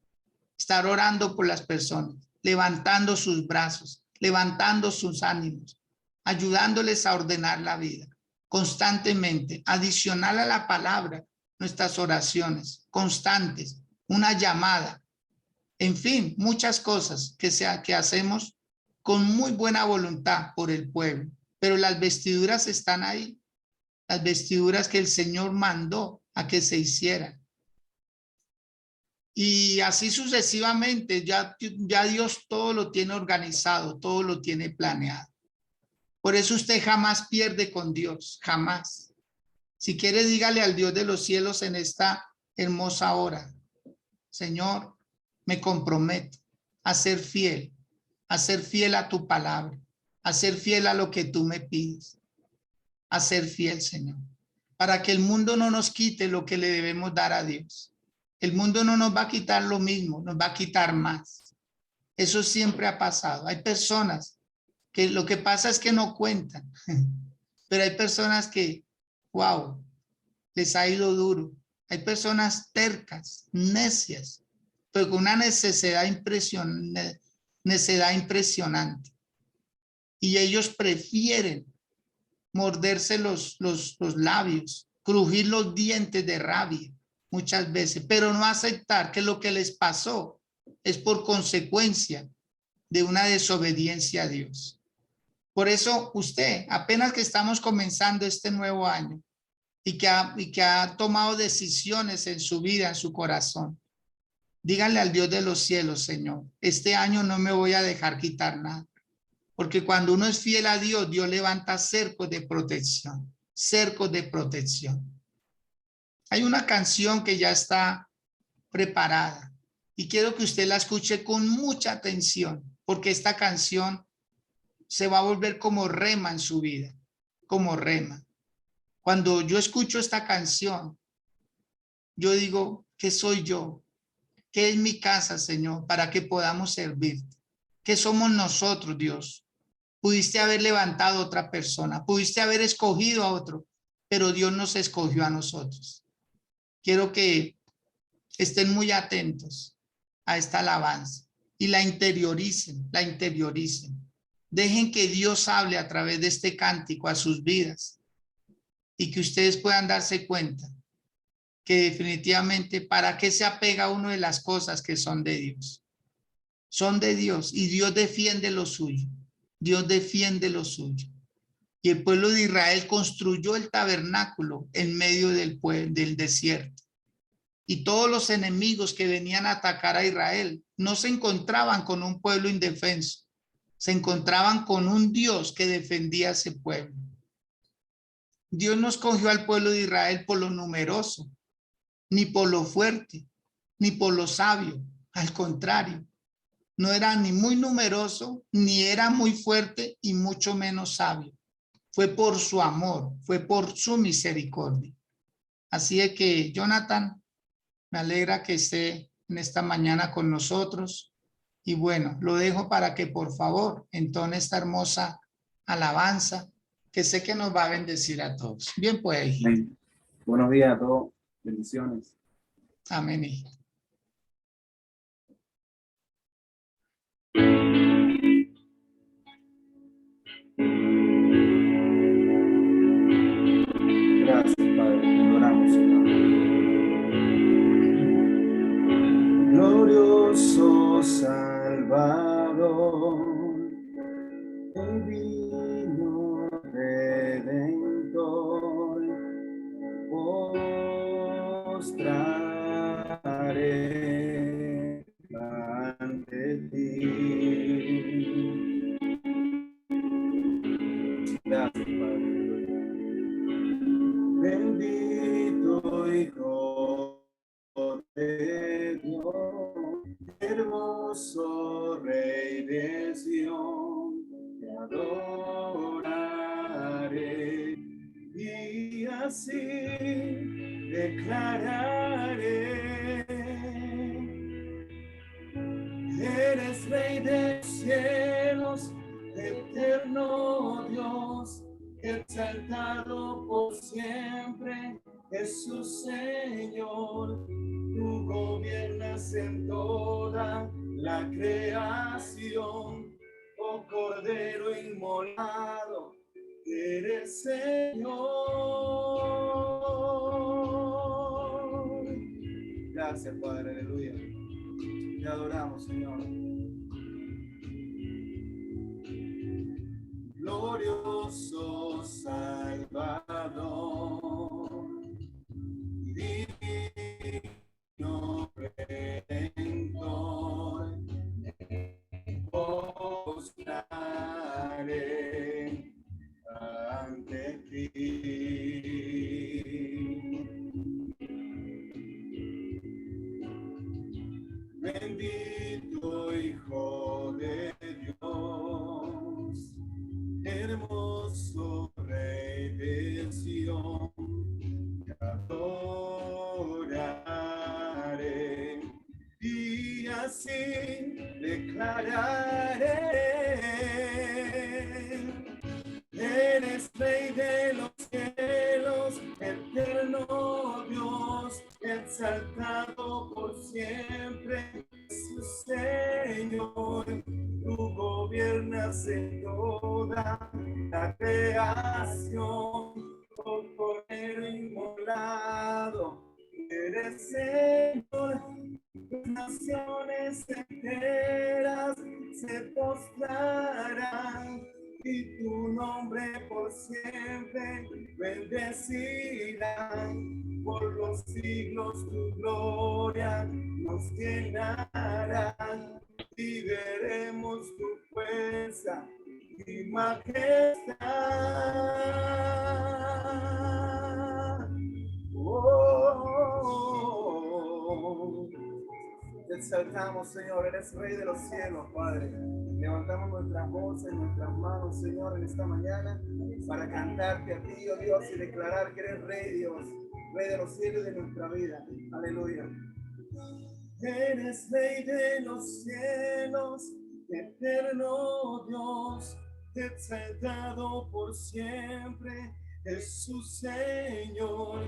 Estar orando por las personas, levantando sus brazos, levantando sus ánimos, ayudándoles a ordenar la vida constantemente, adicional a la palabra, nuestras oraciones constantes, una llamada, en fin, muchas cosas que hacemos con muy buena voluntad por el pueblo, pero las vestiduras están ahí, las vestiduras que el Señor mandó a que se hicieran. Y así sucesivamente, ya Dios todo lo tiene organizado, todo lo tiene planeado. Por eso usted jamás pierde con Dios, jamás. Si quiere, dígale al Dios de los cielos en esta hermosa hora: Señor, me comprometo a ser fiel a tu palabra, a ser fiel a lo que tú me pides, a ser fiel, Señor, para que el mundo no nos quite lo que le debemos dar a Dios. El mundo no nos va a quitar lo mismo, nos va a quitar más. Eso siempre ha pasado. Hay personas que lo que pasa es que no cuentan, pero hay personas que, wow, les ha ido duro. Hay personas tercas, necias, pero con una necedad impresionante. Y ellos prefieren morderse los labios, crujir los dientes de rabia muchas veces, pero no aceptar que lo que les pasó es por consecuencia de una desobediencia a Dios. Por eso usted, apenas que estamos comenzando este nuevo año y que ha tomado decisiones en su vida, en su corazón, díganle al Dios de los cielos: Señor, este año no me voy a dejar quitar nada. Porque cuando uno es fiel a Dios, Dios levanta cercos de protección, cercos de protección. Hay una canción que ya está preparada y quiero que usted la escuche con mucha atención, porque esta canción se va a volver como rema en su vida, como rema. Cuando yo escucho esta canción, yo digo: ¿qué soy yo? ¿Qué es mi casa, Señor, para que podamos servirte? ¿Qué somos nosotros, Dios? Pudiste haber levantado a otra persona, pudiste haber escogido a otro, pero Dios nos escogió a nosotros. Quiero que estén muy atentos a esta alabanza y la interioricen, la interioricen. Dejen que Dios hable a través de este cántico a sus vidas y que ustedes puedan darse cuenta que definitivamente para qué se apega uno de las cosas que son de Dios. Son de Dios y Dios defiende lo suyo. Dios defiende lo suyo. Y el pueblo de Israel construyó el tabernáculo en medio del desierto. y todos los enemigos que venían a atacar a Israel no se encontraban con un pueblo indefenso, se encontraban con un Dios que defendía a ese pueblo. Dios no escogió al pueblo de Israel por lo numeroso, ni por lo fuerte, ni por lo sabio. Al contrario, no era ni muy numeroso, ni era muy fuerte y mucho menos sabio. Fue por su amor, fue por su misericordia. Así es que, Jonathan, me alegra que esté en esta mañana con nosotros. Y bueno, lo dejo para que por favor entone esta hermosa alabanza que sé que nos va a bendecir a todos. Bien, pues, hijito. Amén. Buenos días a todos. Bendiciones. Amén, hijito. Gracias, Padre. Te adoramos, Señor. Glorioso Salvador, divino Redentor, postraré ante ti. Gracias, Padre. Bendito Hijo de Dios, hermoso Rey de Sion, te adoraré y así declararé: eres Rey de los cielos, eterno Dios, exaltado por siempre, Jesús Señor. Tú gobiernas en toda la creación, oh Cordero inmolado, eres Señor. Gracias, Padre, aleluya. Te adoramos, Señor. Glorioso Salvador, divino Redentor, postraré ante ti. Bendito Hijo de Dios, hermoso Rey de Sion, te adoraré y así declararé: eres Rey de los cielos, eterno Dios, exaltado por siempre, Jesús Señor. Tú gobiernas en toda la creación, oh Cordero inmolado, eres Señor. Naciones enteras se postrarán y tu nombre por siempre bendecirán. Por los siglos tu gloria nos llenará y veremos tu fuerza y majestad. Oh, te exaltamos, Señor, eres Rey de los cielos, Padre. Levantamos nuestras voces, nuestras manos, Señor, en esta mañana para cantarte a ti, oh Dios, y declarar que eres Rey, Dios, Rey de los cielos y de nuestra vida. Aleluya. Eres Rey de los cielos, eterno Dios, exaltado por siempre, Jesús Señor.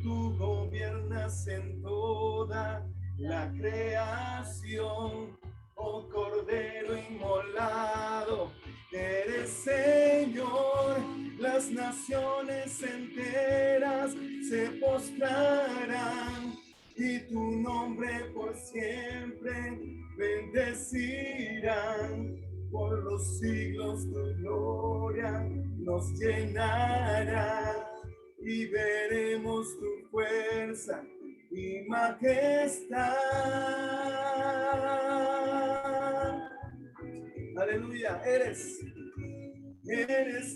Tú gobiernas en toda la creación, oh Cordero inmolado, eres Señor. Las naciones enteras se postrarán y tu nombre por siempre bendecirán. Por los siglos tu gloria nos llenará y veremos tu fuerza y majestad. Aleluya, eres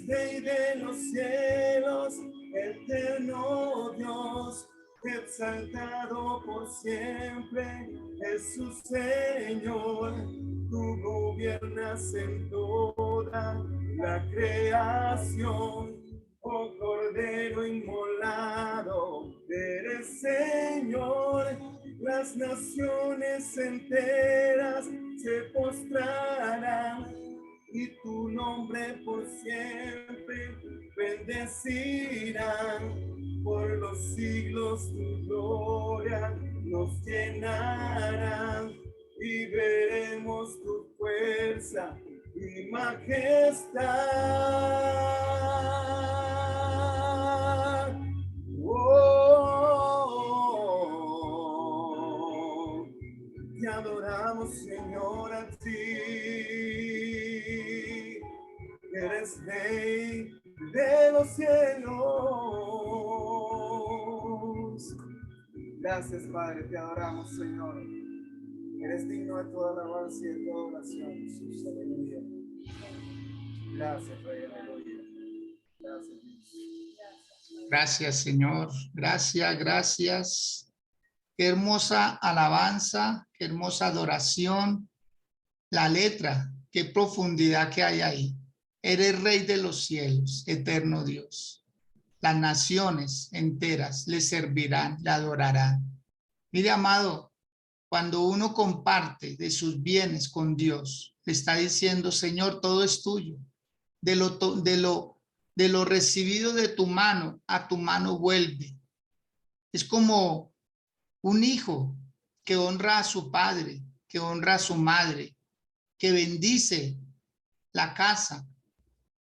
Rey de los cielos, eterno Dios, exaltado por siempre, Jesús Señor. Tú gobiernas en toda la creación, oh Cordero inmolado, eres Señor. Las naciones enteras se postrarán y tu nombre por siempre bendecirán. Por los siglos tu gloria nos llenará y veremos tu fuerza y majestad. Oh, te adoramos, Señor, a ti. Eres Rey de los cielos. Gracias, Padre, te adoramos, Señor. Eres digno de toda alabanza y de toda oración, Jesús. Aleluya. Gracias, Rey, aleluya. Gracias, Dios. Gracias, Señor. Gracias, gracias. Qué hermosa alabanza, qué hermosa adoración. La letra, qué profundidad que hay ahí. Eres Rey de los cielos, eterno Dios. Las naciones enteras le servirán, le adorarán. Mire, amado, cuando uno comparte de sus bienes con Dios, le está diciendo, Señor, todo es tuyo. De lo recibido de tu mano, a tu mano vuelve. Es como un hijo que honra a su padre, que honra a su madre, que bendice la casa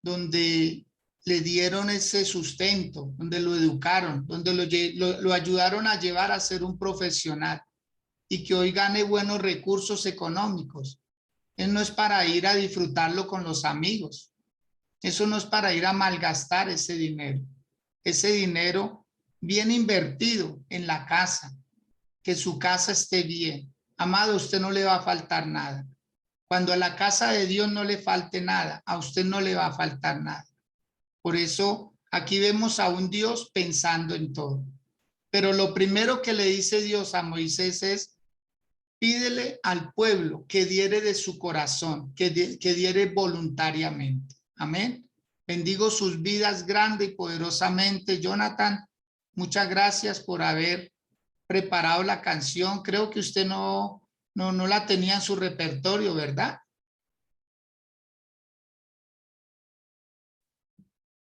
donde le dieron ese sustento, donde lo educaron, donde lo ayudaron a llevar a ser un profesional y que hoy gane buenos recursos económicos. Eso no es para ir a disfrutarlo con los amigos. Eso no es para ir a malgastar ese dinero. Ese dinero bien invertido en la casa, que su casa esté bien. Amado, a usted no le va a faltar nada. Cuando a la casa de Dios no le falte nada, a usted no le va a faltar nada. Por eso aquí vemos a un Dios pensando en todo. Pero lo primero que le dice Dios a Moisés es, pídele al pueblo que diere de su corazón, que diere voluntariamente. Amén. Bendigo sus vidas grande y poderosamente. Jonathan, muchas gracias por haber preparado la canción. Creo que usted no la tenía en su repertorio, ¿verdad?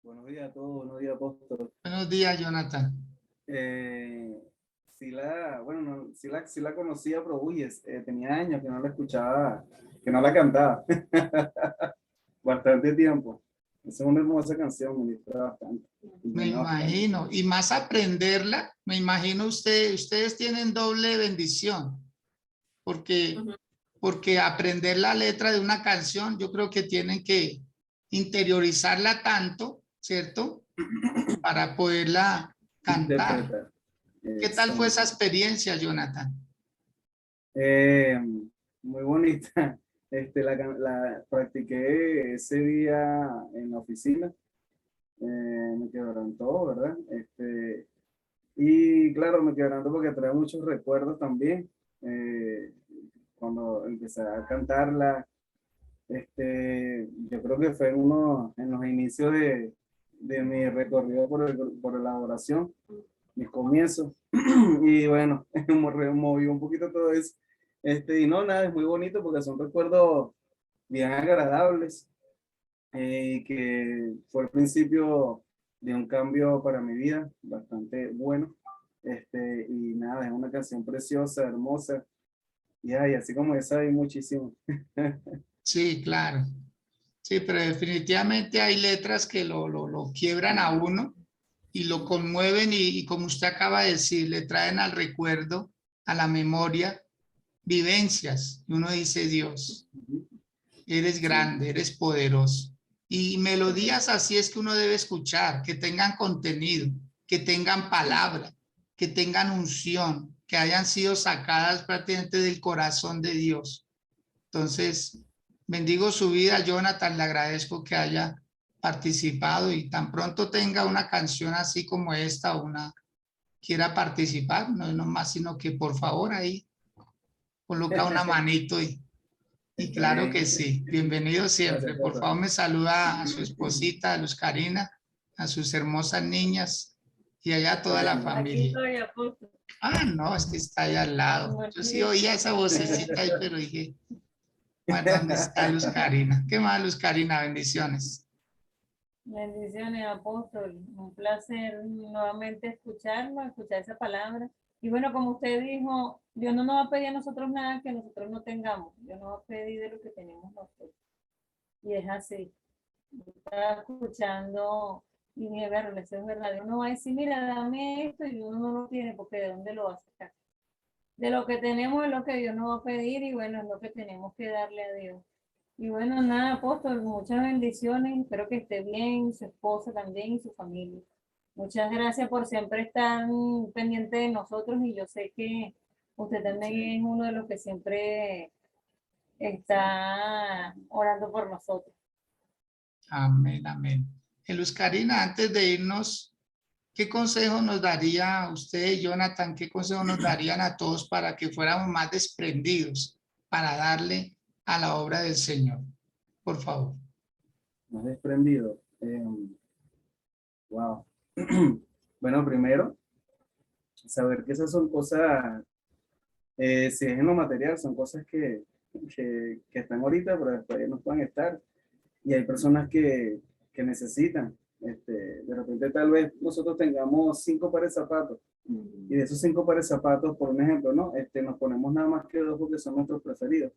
Buenos días a todos, buenos días, apóstol. Buenos días, Jonathan. Sí la conocía, pero tenía años que no la escuchaba, que no la cantaba. Bastante tiempo. Es una hermosa canción, me gusta bastante. Me imagino. Y más aprenderla, me imagino ustedes tienen doble bendición. Porque aprender la letra de una canción, yo creo que tienen que interiorizarla tanto, ¿cierto? Para poderla cantar. ¿Qué tal fue esa experiencia, Jonathan? Muy bonita. La practiqué ese día en la oficina. Me quebrantó, ¿verdad? Y claro, me quebrantó porque trae muchos recuerdos también. Cuando empecé a cantarla, yo creo que fue en los inicios de mi recorrido por la adoración, mis comienzos. Y bueno, moví un poquito todo eso. Y no, nada, es muy bonito porque son recuerdos bien agradables, que fue el principio de un cambio para mi vida, bastante bueno. Y nada, es una canción preciosa, hermosa. Y así como esa hay muchísimo. Sí, claro. Sí, pero definitivamente hay letras que lo quiebran a uno y lo conmueven y como usted acaba de decir, le traen al recuerdo, a la memoria, vivencias. Y uno dice, Dios, eres grande, eres poderoso. Y melodías así es que uno debe escuchar, que tengan contenido, que tengan palabra, que tengan unción, que hayan sido sacadas prácticamente del corazón de Dios. Entonces, bendigo su vida, Jonathan, le agradezco que haya participado y tan pronto tenga una canción así como esta, quiera participar, no es nomás sino que por favor ahí coloca una manito y Está claro que bien. sí, bienvenido siempre. Gracias, Por pastor. favor me saluda a su esposita, a Luz Karina, a sus hermosas niñas y allá a toda la Aquí familia. estoy, apóstol. Ah, no, es que está ahí al lado. Yo sí oía esa vocecita ahí, pero dije, bueno, ¿dónde está Luz Karina? ¿Qué más, Luz Karina? Bendiciones. Bendiciones, apóstol. Un placer nuevamente escuchar esa palabra. Y bueno, como usted dijo, Dios no nos va a pedir a nosotros nada que nosotros no tengamos. Dios nos va a pedir de lo que tenemos nosotros. Y es así. Yo estaba escuchando y dije, bueno, eso es verdad. Uno va a decir, mira, dame esto y uno no lo tiene porque ¿de dónde lo va a sacar? De lo que tenemos es lo que Dios nos va a pedir y bueno, es lo que tenemos que darle a Dios. Y bueno, nada, apóstol, muchas bendiciones. Espero que esté bien, su esposa también y su familia. Muchas gracias por siempre estar pendiente de nosotros y yo sé que usted también es uno de los que siempre está orando por nosotros. Amén, amén. Luz Karina, antes de irnos, ¿qué consejo nos daría usted, Jonathan? ¿Qué consejo nos darían a todos para que fuéramos más desprendidos para darle a la obra del Señor? Por favor. Más desprendido. Wow. Bueno, primero, saber que esas son cosas, si es en lo material, son cosas que están ahorita, pero después no pueden estar. Y hay personas que necesitan. De repente tal vez nosotros tengamos 5 pares de zapatos y de esos 5 pares de zapatos, por un ejemplo, ¿no? Nos ponemos nada más que 2 porque son nuestros preferidos.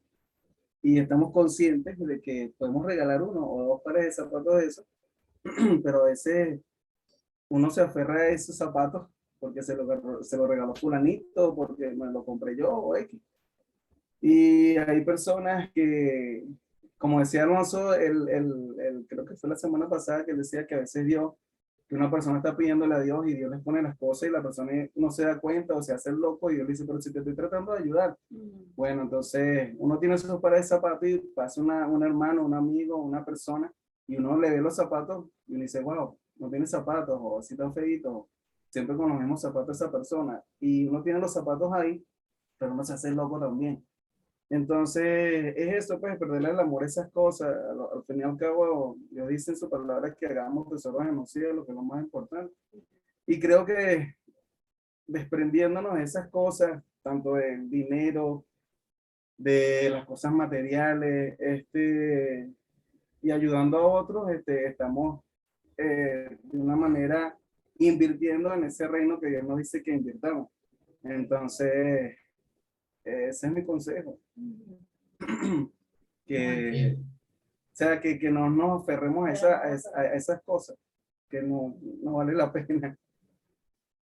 Y estamos conscientes de que podemos regalar 1 o 2 pares de zapatos de esos, pero a veces uno se aferra a esos zapatos porque se lo regaló fulanito, porque me lo compré yo o X. Y hay personas que, como decía Alonso, creo que fue la semana pasada que él decía que a veces Dios, que una persona está pidiéndole a Dios y Dios les pone las cosas y la persona no se da cuenta o se hace el loco y Dios le dice, pero si te estoy tratando de ayudar. Bueno, entonces uno tiene esos pares de zapatos y pasa un hermano, un amigo, una persona y uno le ve los zapatos y uno dice, wow, no tiene zapatos o así tan feíto, siempre con los mismos zapatos esa persona y uno tiene los zapatos ahí, pero uno se hace el loco también. Entonces, es eso, pues, perderle el amor a esas cosas. Al fin y al cabo, Dios dice en su palabra que hagamos tesoros en los cielos, que es lo más importante. Y creo que desprendiéndonos de esas cosas, tanto del dinero, de las cosas materiales, y ayudando a otros, estamos de una manera invirtiendo en ese reino que Dios nos dice que invirtamos. Entonces, ese es mi consejo. Que, o sea, que no nos aferremos a esas cosas, que no vale la pena.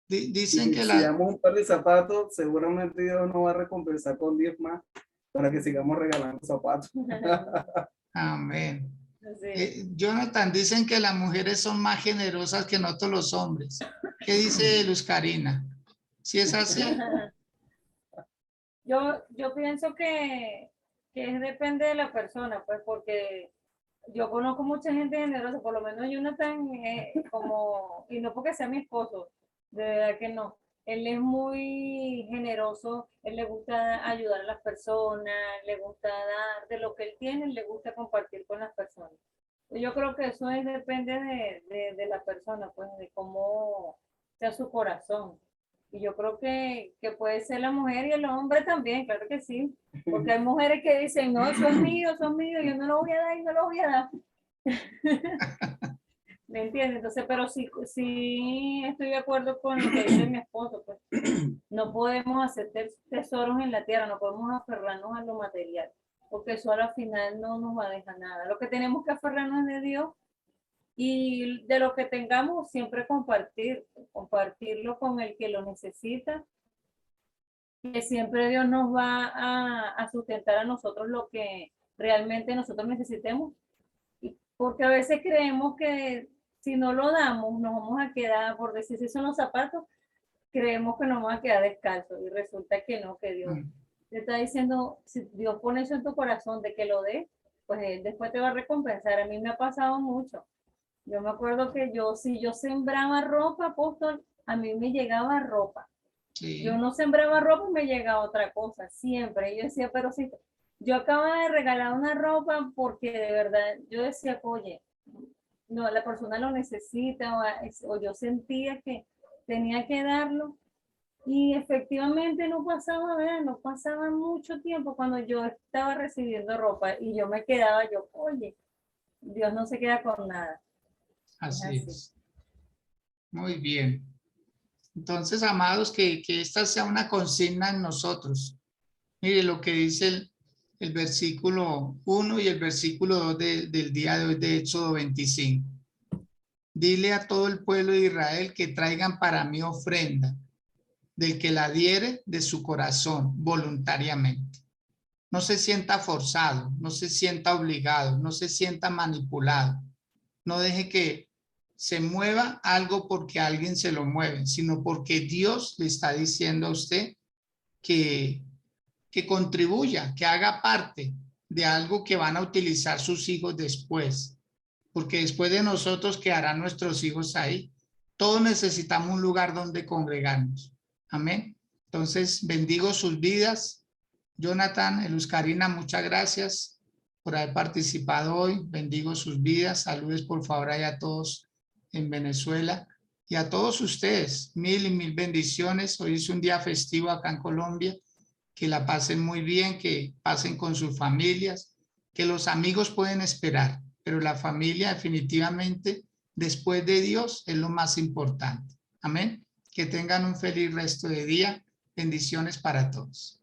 Dicen Y que si damos un par de zapatos, seguramente Dios nos va a recompensar con 10 más para que sigamos regalando zapatos. amén. Sí. Jonathan, dicen que las mujeres son más generosas que nosotros los hombres. ¿Qué dice Luz Karina? ¿Sí es así? Yo pienso que depende de la persona, pues, porque yo conozco mucha gente generosa, por lo menos Jonathan, como, y no porque sea mi esposo, de verdad que no. Él es muy generoso, él le gusta ayudar a las personas, le gusta dar de lo que él tiene, le gusta compartir con las personas. Yo creo que eso depende de la persona, pues, de cómo sea su corazón. Y yo creo que puede ser la mujer y el hombre también, claro que sí. Porque hay mujeres que dicen, no, son míos, yo no lo voy a dar y no lo voy a dar. ¿Me entiendes? Entonces, pero sí estoy de acuerdo con lo que dice mi esposo, pues. No podemos hacer tesoros en la tierra, no podemos aferrarnos a lo material, porque eso al final no nos va a dejar nada. Lo que tenemos que aferrarnos es de Dios y de lo que tengamos siempre compartirlo con el que lo necesita, que siempre Dios nos va a sustentar a nosotros lo que realmente nosotros necesitemos, porque a veces creemos que si no lo damos nos vamos a quedar, por decir, si son los zapatos, creemos que nos vamos a quedar descalzos y resulta que no, que Dios Mm. te está diciendo, si Dios pone eso en tu corazón de que lo des, pues Él después te va a recompensar. A mí me ha pasado mucho. Yo me acuerdo que si yo sembraba ropa, apóstol, a mí me llegaba ropa. Sí. Yo no sembraba ropa y me llegaba otra cosa, siempre. Yo decía, pero si yo acababa de regalar una ropa porque de verdad, yo decía, oye, no, la persona lo necesita o yo sentía que tenía que darlo. Y efectivamente no pasaba, ¿verdad? No pasaba mucho tiempo cuando yo estaba recibiendo ropa y yo me quedaba, oye, Dios no se queda con nada. Así es. Muy bien. Entonces, amados, que esta sea una consigna en nosotros. Mire lo que dice el versículo 1 y el versículo 2 del día de hoy de Éxodo 25. Dile a todo el pueblo de Israel que traigan para mí ofrenda, del que la diere de su corazón voluntariamente. No se sienta forzado, no se sienta obligado, no se sienta manipulado. No deje que se mueva algo porque alguien se lo mueve, sino porque Dios le está diciendo a usted que contribuya, que haga parte de algo que van a utilizar sus hijos después, porque después de nosotros quedarán nuestros hijos ahí. Todos necesitamos un lugar donde congregarnos. Amén. Entonces, bendigo sus vidas. Jonathan, Eluscarina, muchas gracias por haber participado hoy. Bendigo sus vidas. Saludes por favor a todos en Venezuela y a todos ustedes. Mil y mil bendiciones. Hoy es un día festivo acá en Colombia. Que la pasen muy bien, que pasen con sus familias, que los amigos pueden esperar, pero la familia definitivamente después de Dios es lo más importante. Amén. Que tengan un feliz resto de día. Bendiciones para todos.